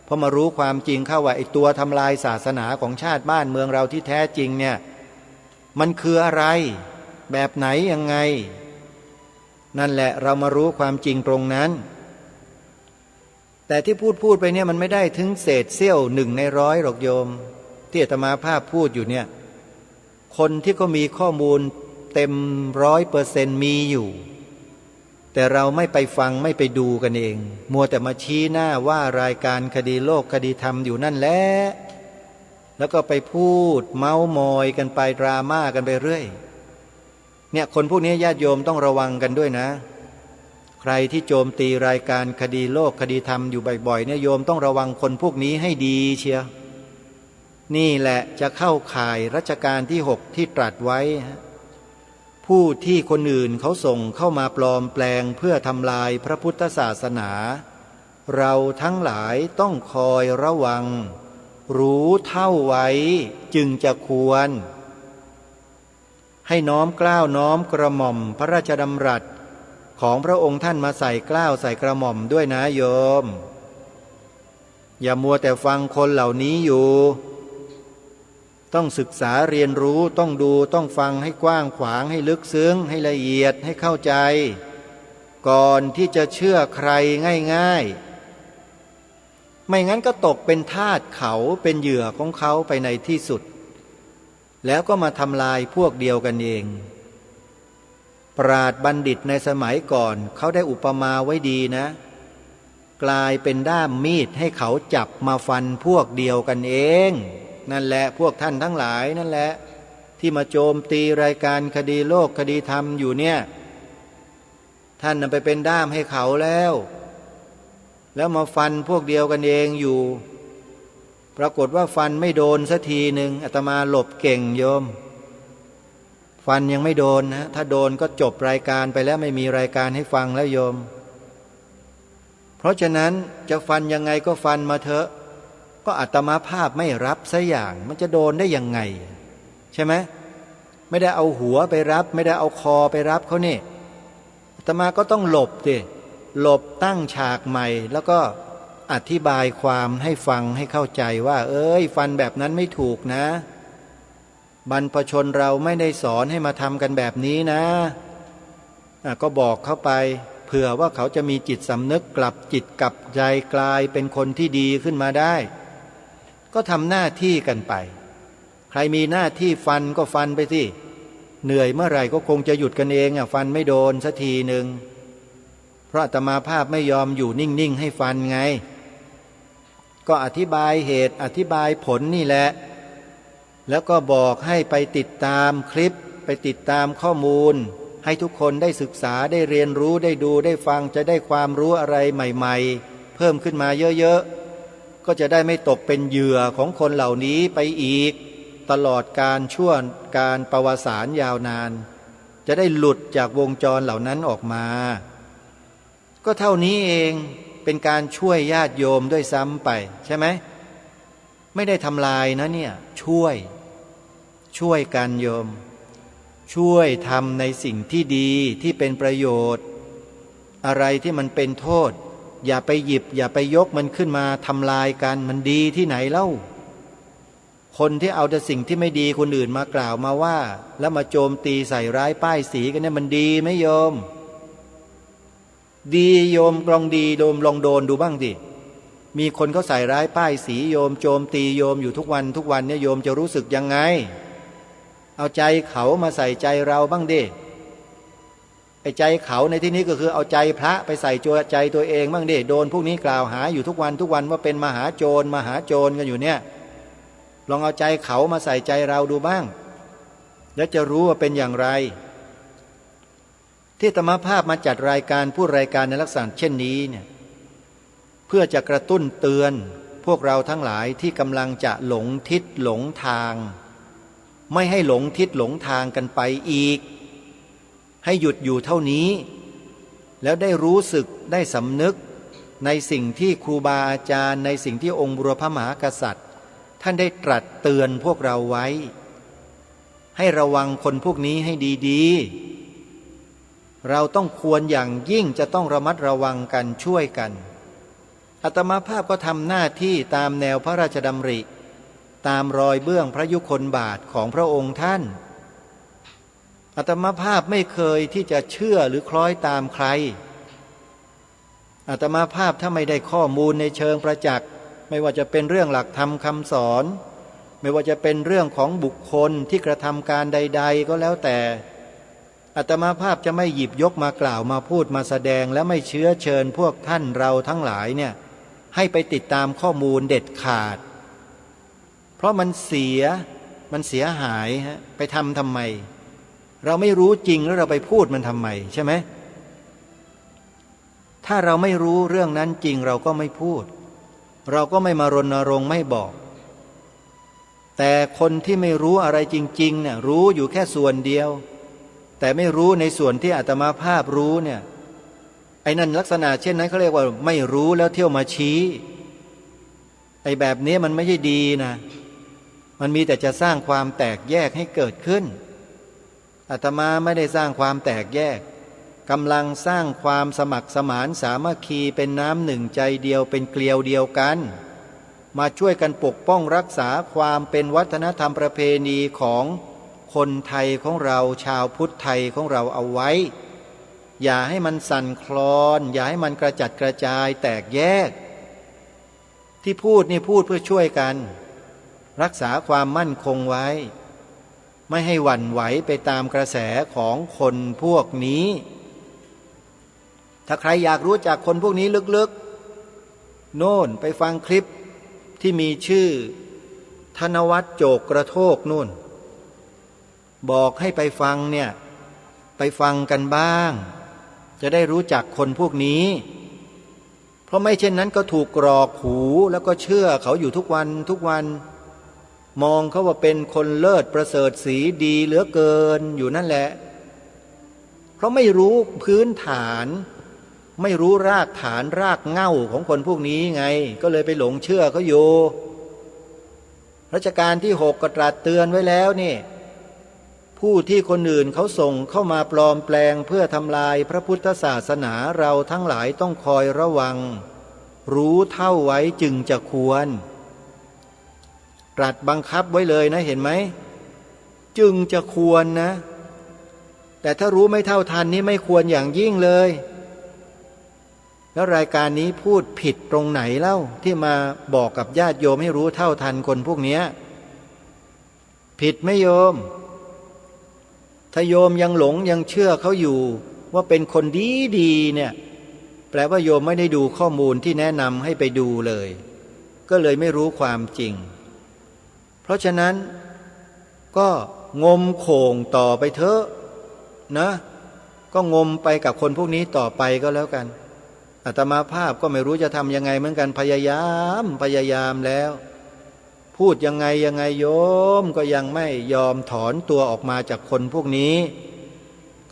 เพราะมารู้ความจริงเข้าว่าไอ้ตัวทำลายศาสนาของชาติบ้านเมืองเราที่แท้จริงเนี่ยมันคืออะไร แบบไหนยังไงนั่นแหละเรามารู้ความจริงตรงนั้นแต่ที่พูดไปเนี่ยมันไม่ได้ถึงเศษเสี้ยว1 ใน 100หรอกโยมที่อาตมาภาพพูดอยู่เนี่ยคนที่ก็มีข้อมูลเต็ม100%มีอยู่แต่เราไม่ไปฟังไม่ไปดูกันเองมัวแต่มาชี้หน้าว่ารายการคดีโลกคดีธรรมอยู่นั่นแหละแล้วก็ไปพูดเม้ามอยกันไปดราม่ากันไปเรื่อยเนี่ยคนพวกนี้ญาติโยมต้องระวังกันด้วยนะใครที่โจมตีรายการคดีโลกคดีธรรมอยู่บ่อยๆเนี่ยโยมต้องระวังคนพวกนี้ให้ดีเชียวนี่แหละจะเข้าข่ายรัชกาลที่6ที่ตรัสไว้ผู้ที่คนอื่นเขาส่งเข้ามาปลอมแปลงเพื่อทำลายพระพุทธศาสนาเราทั้งหลายต้องคอยระวังรู้เท่าไว้จึงจะควรให้น้อมเกล้าน้อมกระหม่อมพระราชดำรัสของพระองค์ท่านมาใส่เกล้าใส่กระหม่อมด้วยนะโยมอย่ามัวแต่ฟังคนเหล่านี้อยู่ต้องศึกษาเรียนรู้ต้องดูต้องฟังให้กว้างขวางให้ลึกซึ้งให้ละเอียดให้เข้าใจก่อนที่จะเชื่อใครง่ายๆไม่งั้นก็ตกเป็นทาสเขาเป็นเหยื่อของเขาไปในที่สุดแล้วก็มาทำลายพวกเดียวกันเองปราชญ์บัณฑิตในสมัยก่อนเขาได้อุปมาไว้ดีนะกลายเป็นด้ามมีดให้เขาจับมาฟันพวกเดียวกันเองนั่นแหละพวกท่านทั้งหลายนั่นแหละที่มาโจมตีรายการคดีโลกคดีธรรมอยู่เนี่ยท่านนำไปเป็นด้ามให้เขาแล้วมาฟันพวกเดียวกันเองอยู่ปรากฏว่าฟันไม่โดนสักทีหนึ่งอาตมาหลบเก่งโยมฟันยังไม่โดนนะถ้าโดนก็จบรายการไปแล้วไม่มีรายการให้ฟังแล้วโยมเพราะฉะนั้นจะฟันยังไงก็ฟันมาเถอะก็อาตมาภาพไม่รับซะอย่างมันจะโดนได้ยังไงใช่ไหมไม่ได้เอาหัวไปรับไม่ได้เอาคอไปรับเขานี่อาตมาก็ต้องหลบสิหลบตั้งฉากใหม่แล้วก็อธิบายความให้ฟังให้เข้าใจว่าฟันแบบนั้นไม่ถูกนะบรรพชนเราไม่ได้สอนให้มาทำกันแบบนี้นะก็บอกเขาไปเผื่อว่าเขาจะมีจิตสำนึกกลับจิตกลับใจกลายเป็นคนที่ดีขึ้นมาได้ก็ทำหน้าที่กันไปใครมีหน้าที่ฟันก็ฟันไปสิเหนื่อยเมื่อไหร่ก็คงจะหยุดกันเองฟันไม่โดนสักทีหนึ่งเพราะอาตมาภาพไม่ยอมอยู่นิ่งๆให้ฟันไงก็อธิบายเหตุอธิบายผลนี่แหละแล้วก็บอกให้ไปติดตามคลิปไปติดตามข้อมูลให้ทุกคนได้ศึกษาได้เรียนรู้ได้ดูได้ฟังจะได้ความรู้อะไรใหม่ๆเพิ่มขึ้นมาเยอะๆก็จะได้ไม่ตกเป็นเหยื่อของคนเหล่านี้ไปอีกตลอดการชั่วการประวัติศาสตร์ยาวนานจะได้หลุดจากวงจรเหล่านั้นออกมาก็เท่านี้เองเป็นการช่วยญาติโยมด้วยซ้ำไปใช่ไหมไม่ได้ทำลายนะเนี่ยช่วยกันโยมช่วยทำในสิ่งที่ดีที่เป็นประโยชน์อะไรที่มันเป็นโทษอย่าไปหยิบอย่าไปยกมันขึ้นมาทำลายกันมันดีที่ไหนเล่าคนที่เอาแต่สิ่งที่ไม่ดีคนอื่นมากล่าวมาว่าแล้วมาโจมตีใส่ร้ายป้ายสีกันเนี่ยมันดีไหมโยมดีโยมลองดีโยมลองโดนดูบ้างดิมีคนเขาใส่ร้ายป้ายสีโยมโจมตีโยมอยู่ทุกวันเนี่ยโยมจะรู้สึกยังไงเอาใจเขามาใส่ใจเราบ้างดิไอ้ใจเขาในที่นี้ก็คือเอาใจพระไปใส่ใจตัวเองบ้างดิโดนพวกนี้กล่าวหาอยู่ทุกวันว่าเป็นมหาโจรกันอยู่เนี่ยลองเอาใจเขามาใส่ใจเราดูบ้างแล้วจะรู้ว่าเป็นอย่างไรที่ธรรมภาพมาจัดรายการผู้รายการในลักษณะเช่นนี้เนี่ยเพื่อจะกระตุ้นเตือนพวกเราทั้งหลายที่กำลังจะหลงทิศหลงทางไม่ให้หลงทิศหลงทางกันไปอีกให้หยุดอยู่เท่านี้แล้วได้รู้สึกได้สำนึกในสิ่งที่ครูบาอาจารย์ในสิ่งที่องค์บุรพมหากษัตริย์ท่านได้ตรัสเตือนพวกเราไว้ให้ระวังคนพวกนี้ให้ดีๆเราต้องควรอย่างยิ่งจะต้องระมัดระวังกันช่วยกันอาตมาภาพก็ทำหน้าที่ตามแนวพระราชดำริตามรอยเบื้องพระยุคลบาทของพระองค์ท่านอ อาตมาภาพไม่เคยที่จะเชื่อหรือคล้อยตามใครอาตมาภาพถ้าไม่ได้ข้อมูลในเชิงประจักษ์ไม่ว่าจะเป็นเรื่องหลักธรรมคำสอนไม่ว่าจะเป็นเรื่องของบุคคลที่กระทำการใดๆก็แล้วแต่อาตมาภาพจะไม่หยิบยกมากล่าวมาพูดมาแสดงและไม่เชื้อเชิญพวกท่านเราทั้งหลายเนี่ยให้ไปติดตามข้อมูลเด็ดขาดเพราะมันเสียหายฮะไปทำไมเราไม่รู้จริงแล้วเราไปพูดมันทำไมใช่ไหมถ้าเราไม่รู้เรื่องนั้นจริงเราก็ไม่พูดเราก็ไม่มารณรงค์ไม่บอกแต่คนที่ไม่รู้อะไรจริงๆเนี่ยรู้อยู่แค่ส่วนเดียวแต่ไม่รู้ในส่วนที่อาตมาภาพรู้เนี่ยไอ้นั่นลักษณะเช่นนั้นเขาเรียกว่าไม่รู้แล้วเที่ยวมาชี้ไอ้แบบนี้มันไม่ใช่ดีนะมันมีแต่จะสร้างความแตกแยกให้เกิดขึ้นอาตมาไม่ได้สร้างความแตกแยกกำลังสร้างความสมัครสมานสามัคคีเป็นน้ำหนึ่งใจเดียวเป็นเกลียวเดียวกันมาช่วยกันปกป้องรักษาความเป็นวัฒนธรรมประเพณีของคนไทยของเราชาวพุทธไทยของเราเอาไว้อย่าให้มันสั่นคลอนอย่าให้มันกระจัดกระจายแตกแยกที่พูดนี่พูดเพื่อช่วยกันรักษาความมั่นคงไว้ไม่ให้หวั่นไหวไปตามกระแสของคนพวกนี้ถ้าใครอยากรู้จักคนพวกนี้ลึกๆโน่นไปฟังคลิปที่มีชื่อธนวัฒน์โจกกระโทกนู่นบอกให้ไปฟังเนี่ยไปฟังกันบ้างจะได้รู้จักคนพวกนี้เพราะไม่เช่นนั้นก็ถูกกรอกหูแล้วก็เชื่อเขาอยู่ทุกวันมองเขาว่าเป็นคนเลิศประเสริฐศรีดีเหลือเกินอยู่นั่นแหละเพราะไม่รู้พื้นฐานไม่รู้รากฐานรากเหง้าของคนพวกนี้ไงก็เลยไปหลงเชื่อเขาอยู่รัชกาลที่6ก็ตรัสเตือนไว้แล้วนี่ผู้ที่คนอื่นเขาส่งเข้ามาปลอมแปลงเพื่อทำลายพระพุทธศาสนาเราทั้งหลายต้องคอยระวังรู้เท่าไว้จึงจะควรตรัสบังคับไว้เลยนะเห็นไหมจึงจะควรนะแต่ถ้ารู้ไม่เท่าทันนี่ไม่ควรอย่างยิ่งเลยแล้วรายการนี้พูดผิดตรงไหนเล่าที่มาบอกกับญาติโยมให้รู้เท่าทันคนพวกนี้ผิดไหมโยมถ้าโยมยังหลงยังเชื่อเขาอยู่ว่าเป็นคนดีเนี่ยแปลว่าโยมไม่ได้ดูข้อมูลที่แนะนำให้ไปดูเลยก็เลยไม่รู้ความจริงเพราะฉะนั้นก็งมโข่งต่อไปเถอะนะก็งมไปกับคนพวกนี้ต่อไปก็แล้วกันอาตมาภาพก็ไม่รู้จะทำยังไงเหมือนกันพยายามแล้วพูดยังไงโยมก็ยังไม่ยอมถอนตัวออกมาจากคนพวกนี้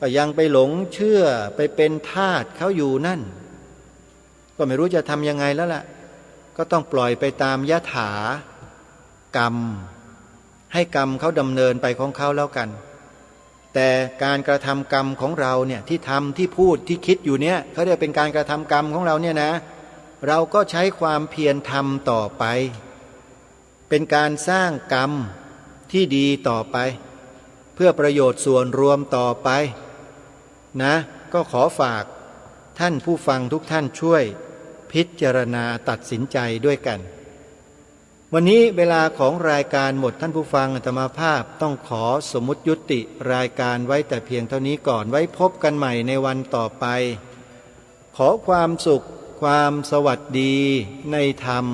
ก็ยังไปหลงเชื่อไปเป็นทาสเขาอยู่นั่นก็ไม่รู้จะทำยังไงแล้วล่ะก็ต้องปล่อยไปตามยถากรรมให้กรรมเขาดำเนินไปของเขาแล้วกันแต่การกระทำกรรมของเราเนี่ยที่ทำที่พูดที่คิดอยู่เนี่ยเขาเรียกเป็นการกระทำกรรมของเราเนี่ยนะเราก็ใช้ความเพียรทำต่อไปเป็นการสร้างกรรมที่ดีต่อไปเพื่อประโยชน์ส่วนรวมต่อไปนะก็ขอฝากท่านผู้ฟังทุกท่านช่วยพิจารณาตัดสินใจด้วยกันวันนี้เวลาของรายการหมดท่านผู้ฟังอาตมาภาพต้องขอสมมุติยุติรายการไว้แต่เพียงเท่านี้ก่อนไว้พบกันใหม่ในวันต่อไปขอความสุขความสวัสดีในธรรม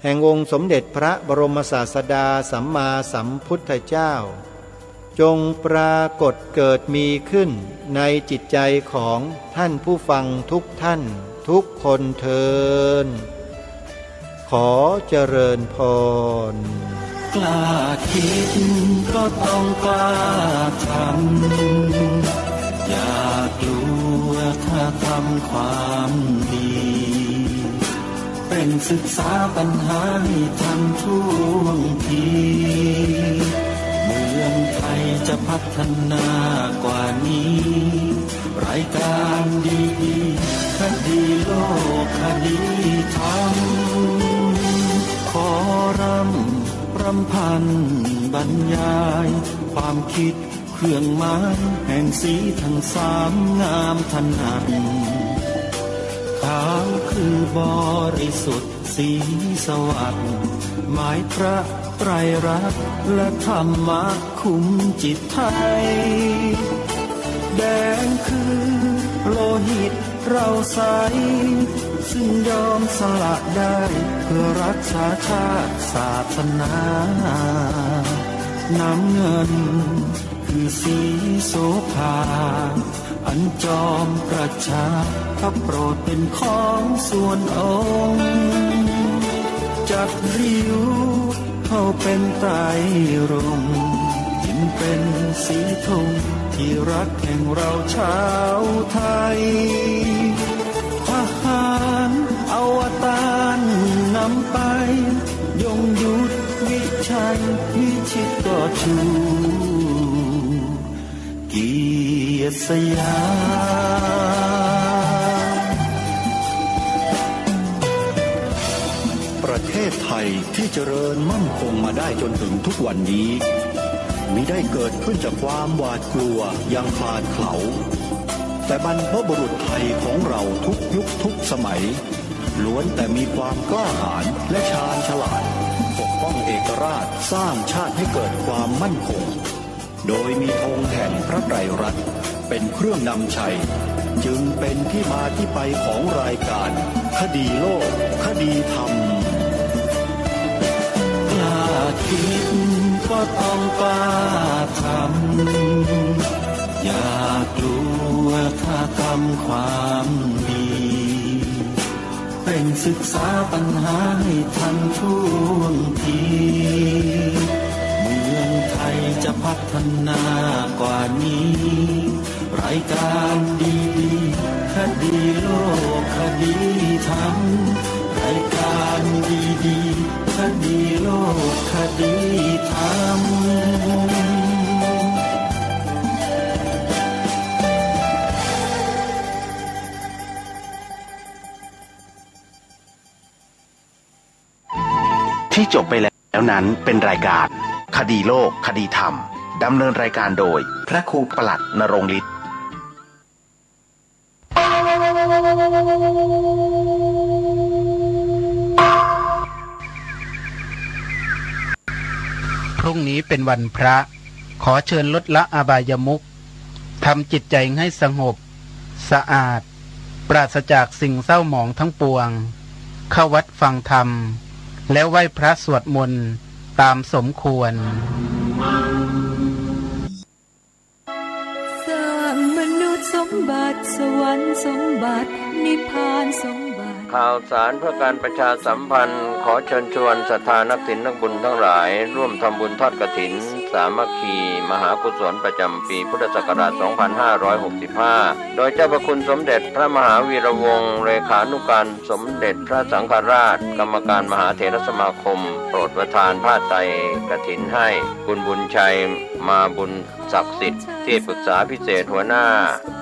แห่งองค์สมเด็จพระบรมศาสดาสัมมาสัมพุทธเจ้าจงปรากฏเกิดมีขึ้นในจิตใจของท่านผู้ฟังทุกท่านทุกคนเทอญขอเจริญพรกล้าคิดก็ต้องกล้าทำอย่ากลัวถ้าทำความดีเป็นศึกษาปัญหาให้ทันท่วงทีเมืองไทยจะพัฒนากว่านี้รายการดีๆคดีโลกคดีธรรมขอรำพันบรรยายความคิด เครื่องหมายแห่งสีทั้งสามงามถนัดขาวคือบริสุทธิ์สีสวัสดิ์หมายพระไตรรัตน์และธรรมะคุ้มจิตไทยแดงคือโลหิตเราใสซึ่งยอมสละได้เพื่อรักษาชาติศาสนาน้ำเงินคือสีโสภาอันจอมประชาพระโปรดเป็นของส่วนองค์จัดริ้วเข้าเป็นไตรรงค์จึงเป็นสีธงที่รักแห่งเราชาวไทยทหารอวตารนำไปยงยุทธวิชัยวิชิตก็ชูเกียรติสยาม ประเทศไทยที่เจริญมั่นคงมาได้จนถึงทุกวันนี้มิได้เกิดขึ้นจากความหวาดกลัวอย่างคลาดเขลาแต่บรรพบุรุษไทยของเราทุกยุคทุกสมัยล้วนแต่มีความกล้าหาญและชาญฉลาดปกป้องเอกราชสร้างชาติให้เกิดความมั่นคงโดยมีธงแห่งพระไตรรัตน์เป็นเครื่องนำชัยจึงเป็นที่มาที่ไปของรายการคดีโลกคดีธรรมกล้าคิดก็ต้องกล้าทำอย่ากลัวถ้าทำความดีเร่งศึกษาปัญหาให้ทันท่วงทีเมืองไทยจะพัฒนากว่านี้รายการดีๆคดีโลกคดีธรรมรายการดีๆคดีโลกคดีธรรมที่จบไปแล้วนั้นเป็นรายการคดีโลกคดีธรรมดำเนินรายการโดยพระครูปลัดณรงค์ฤทธิ์พรุ่งนี้เป็นวันพระขอเชิญลดละอบายมุขทำจิตใจให้สงบสะอาดปราศจากสิ่งเศร้าหมองทั้งปวงเข้าวัดฟังธรรมแล้วไหว้พระสวดมนต์ตามสมควรสร้างมนุษย์สมบัติสวรรค์สมบัตินิพพานสมบัติข่าวสารเพื่อการประชาสัมพันธ์ขอเชิญชวนศรัทธานักศีลนักบุญทั้งหลายร่วมทำบุญทอดกฐินสามัคคีมหากุศลประจำปีพุทธศักราช 2565 โดยเจ้าพระคุณสมเด็จพระมหาวีระวงศ์เลขานุการสมเด็จพระสังฆราชกรรมการมหาเถรสมาคมโปรดประทานผ้าไตรกฐินให้คุณบุญชัยมาบุญศักดิ์สิทธิ์ที่ปรึกษาพิเศษหัวหน้า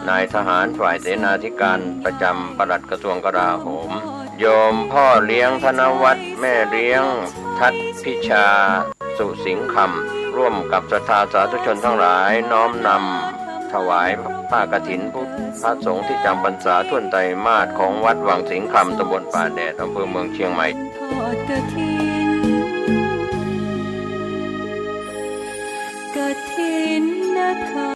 นายทหารฝ่ายเสนาธิการประจำปลัดกระทรวงกลาโหมโยมพ่อเลี้ยงธนวัฒน์แม่เลี้ยงทัศพิชาสุสิงห์คำร่วมกับศรัทธาสาธุชนทั้งหลายน้อมนำถวายผ้ากฐินพระสงฆ์ที่จำพรรษาท่วนไตรมาสของวัดวังสิงห์คำตำบลป่าแดดอำเภอเมืองเชียงใหม่ทอดกฐินกฐินนะคะ